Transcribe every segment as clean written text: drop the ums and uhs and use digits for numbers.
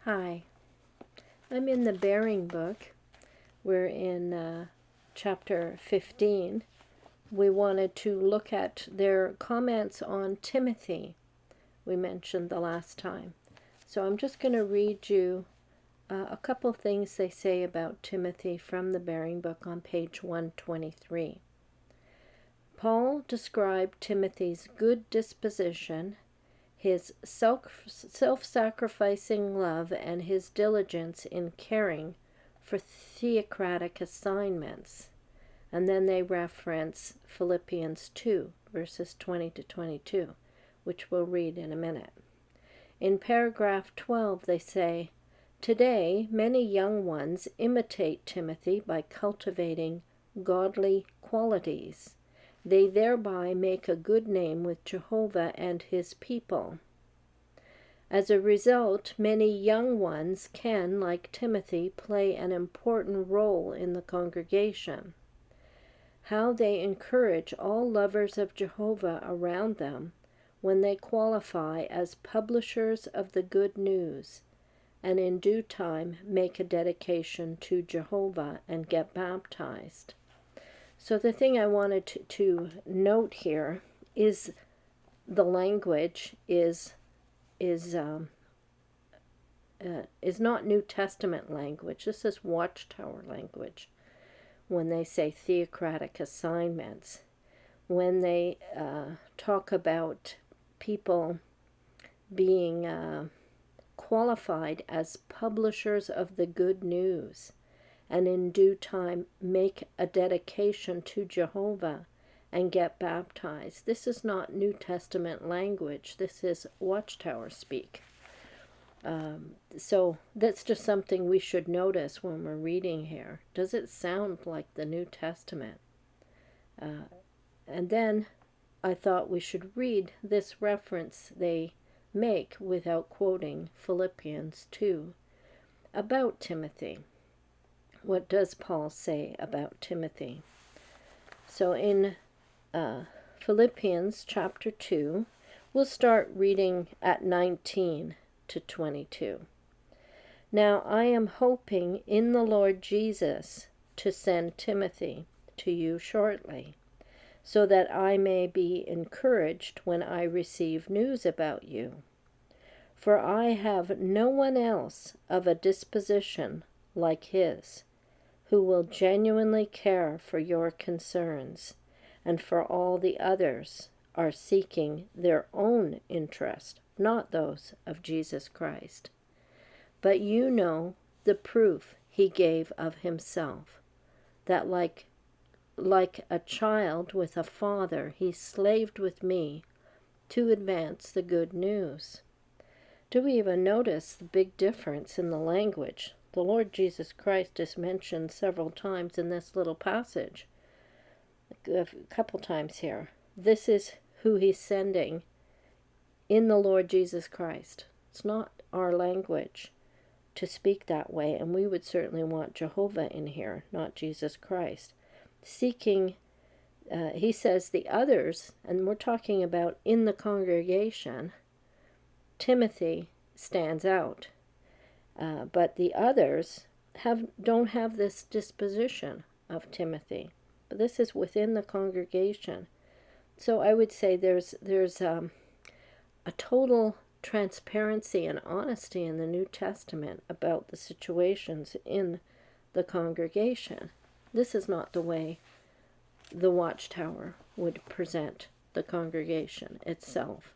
Hi, I'm in the Bearing book. We're in chapter 15. We wanted to look at their comments on Timothy we mentioned the last time. So I'm just going to read you a couple things they say about Timothy from the Bearing book on page 123. Paul described Timothy's good disposition, his self-sacrificing love, and his diligence in caring for theocratic assignments. And then they reference Philippians 2, verses 20 to 22, which we'll read in a minute. In paragraph 12, they say, "Today, many young ones imitate Timothy by cultivating godly qualities. They thereby make a good name with Jehovah and his people. As a result, many young ones can, like Timothy, play an important role in the congregation. How they encourage all lovers of Jehovah around them when they qualify as publishers of the good news, and in due time make a dedication to Jehovah and get baptized." So the thing I wanted to note here is the language is not New Testament language. This is Watchtower language. When they say theocratic assignments, when they talk about people being qualified as publishers of the good news, and in due time make a dedication to Jehovah and get baptized. This is not New Testament language. This is Watchtower speak. So that's just something we should notice when we're reading here. Does it sound like the New Testament? And then I thought we should read this reference they make without quoting Philippians 2 about Timothy. What does Paul say about Timothy? So in Philippians chapter 2, we'll start reading at 19 to 22. "Now I am hoping in the Lord Jesus to send Timothy to you shortly, so that I may be encouraged when I receive news about you. For I have no one else of a disposition like his, who will genuinely care for your concerns, and for all the others are seeking their own interest, not those of Jesus Christ. But you know the proof he gave of himself, that like a child with a father, he slaved with me to advance the good news." Do we even notice the big difference in the language? The Lord Jesus Christ is mentioned several times in this little passage, a couple times here. This is who he's sending in the Lord Jesus Christ. It's not our language to speak that way, and we would certainly want Jehovah in here, not Jesus Christ. Seeking, he says the others, and we're talking about in the congregation. Timothy stands out, but the others don't have this disposition of Timothy. But this is within the congregation. So I would say there's a total transparency and honesty in the New Testament about the situations in the congregation. This is not the way the Watchtower would present the congregation itself.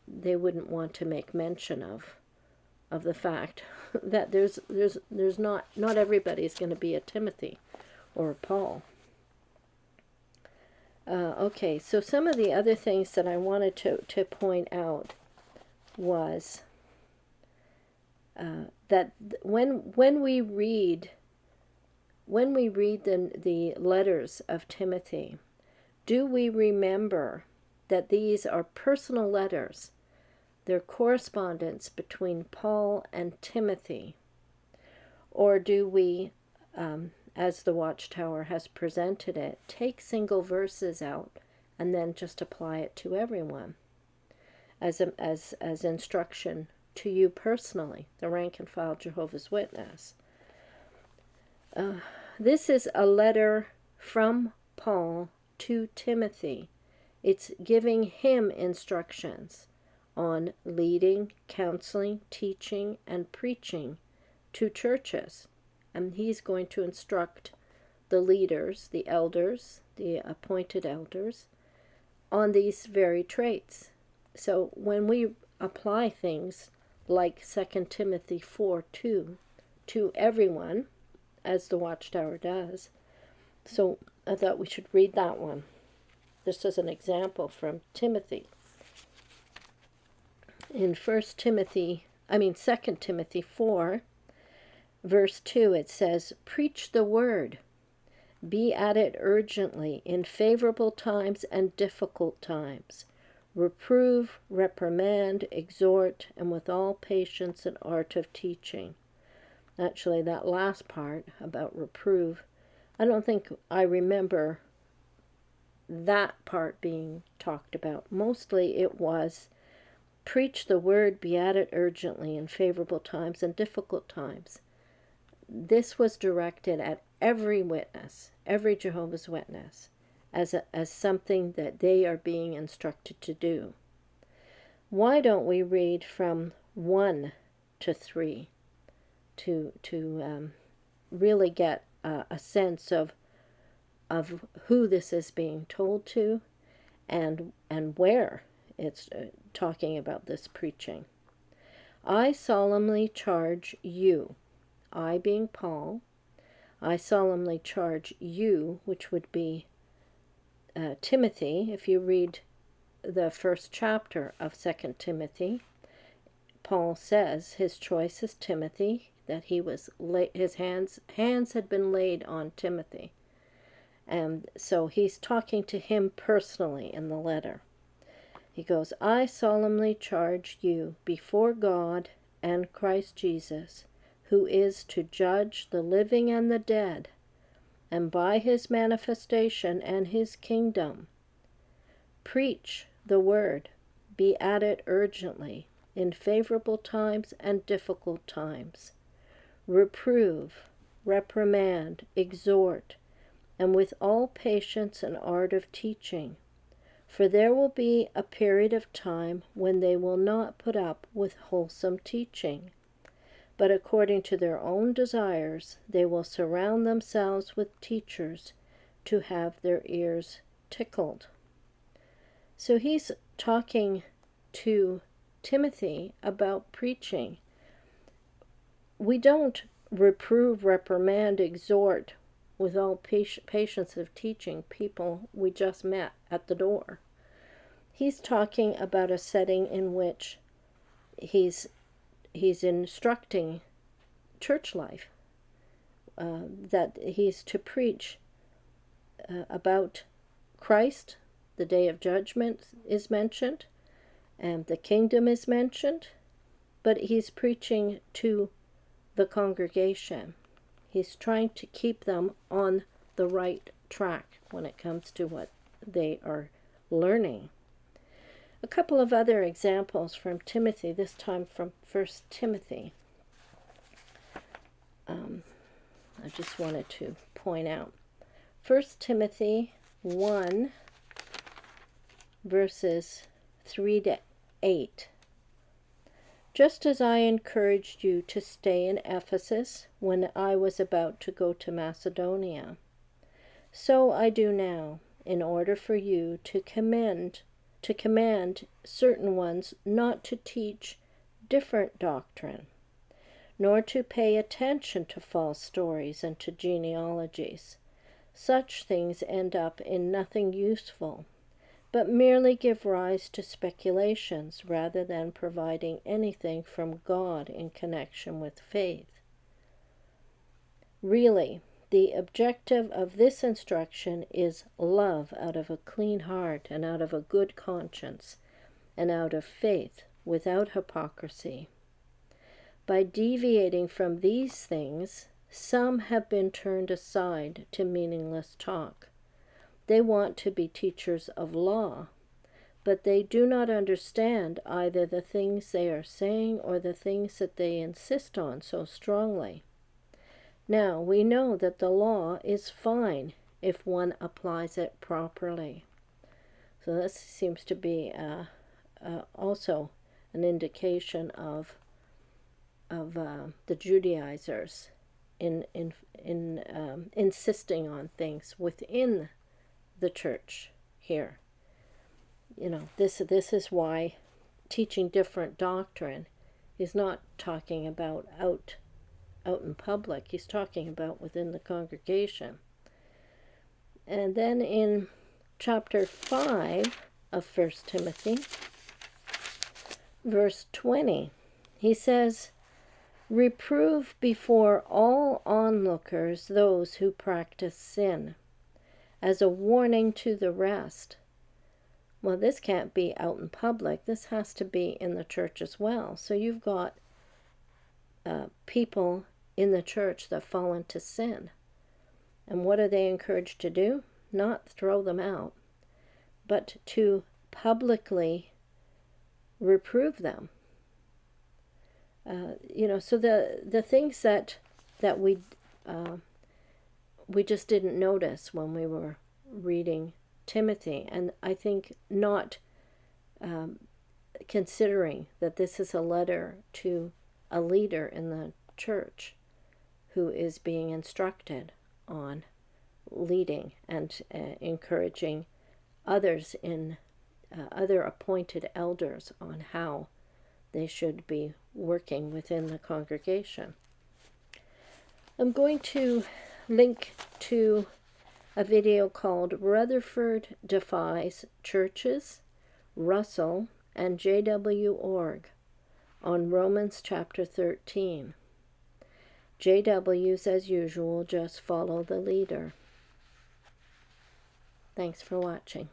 They wouldn't want to make mention of the fact that there's not everybody's going to be a Timothy or a Paul. Okay, so some of the other things that I wanted to point out was that when we read the letters of Timothy, do we remember that these are personal letters? They're correspondence between Paul and Timothy. Or do we, as the Watchtower has presented it, take single verses out and then just apply it to everyone as instruction to you personally, the rank and file Jehovah's Witness. This is a letter from Paul to Timothy. It's giving him instructions on leading, counseling, teaching, and preaching to churches. And he's going to instruct the leaders, the elders, the appointed elders, on these very traits. So when we apply things like 2 Timothy 4:2 to everyone, as the Watchtower does, so I thought we should read that one. This is an example from Timothy. In 2 Timothy 4, verse 2, it says, "Preach the word. Be at it urgently, in favorable times and difficult times. Reprove, reprimand, exhort, and with all patience and art of teaching." Actually, that last part about reprove, I don't think I remember that part being talked about. Mostly it was preach the word, be at it urgently, in favorable times and difficult times. This was directed at every witness, every Jehovah's Witness, as something that they are being instructed to do. Why don't we read from 1 to 3 to really get a sense of who this is being told to and where it's talking about this preaching. "I solemnly charge you," I being Paul, "I solemnly charge you," which would be Timothy. If you read the first chapter of 2 Timothy, Paul says his choice is Timothy, that his hands had been laid on Timothy. And so he's talking to him personally in the letter. He goes, "I solemnly charge you before God and Christ Jesus, who is to judge the living and the dead, and by his manifestation and his kingdom. Preach the word, be at it urgently, in favorable times and difficult times. Reprove, reprimand, exhort, and with all patience and art of teaching. For there will be a period of time when they will not put up with wholesome teaching, but according to their own desires they will surround themselves with teachers to have their ears tickled." So he's talking to Timothy about preaching. We don't reprove, reprimand, exhort with all patience of teaching people we just met at the door. He's talking about a setting in which he's instructing church life, that he's to preach about Christ. The day of judgment is mentioned, and the kingdom is mentioned, but he's preaching to the congregation. He's trying to keep them on the right track when it comes to what they are learning. A couple of other examples from Timothy, this time from 1 Timothy. I just wanted to point out 1 Timothy 1, verses 3 to 8. "Just as I encouraged you to stay in Ephesus when I was about to go to Macedonia, so I do now, in order for you to command certain ones not to teach different doctrine, nor to pay attention to false stories and to genealogies. Such things end up in nothing useful, but merely give rise to speculations rather than providing anything from God in connection with faith. Really, the objective of this instruction is love out of a clean heart and out of a good conscience and out of faith without hypocrisy. By deviating from these things, some have been turned aside to meaningless talk. They want to be teachers of law, but they do not understand either the things they are saying or the things that they insist on so strongly. Now, we know that the law is fine if one applies it properly. So this seems to be also an indication of the Judaizers in insisting on things within the church here. This is why teaching different doctrine is not talking about out in public. He's talking about within the congregation. And then in chapter 5 of 1 Timothy, verse 20, he says, "Reprove before all onlookers those who practice sin, as a warning to the rest." Well, this can't be out in public. This has to be in the church as well. So you've got people in the church that fall into sin. And what are they encouraged to do? Not throw them out, but to publicly reprove them. So the things that we just didn't notice when we were reading Timothy, and I think not considering that this is a letter to a leader in the church who is being instructed on leading and encouraging others in other appointed elders on how they should be working within the congregation. I'm going to link to a video called Rutherford Defies Churches, Russell, and J.W. Org on Romans chapter 13. JWs, as usual, just follow the leader. Thanks for watching.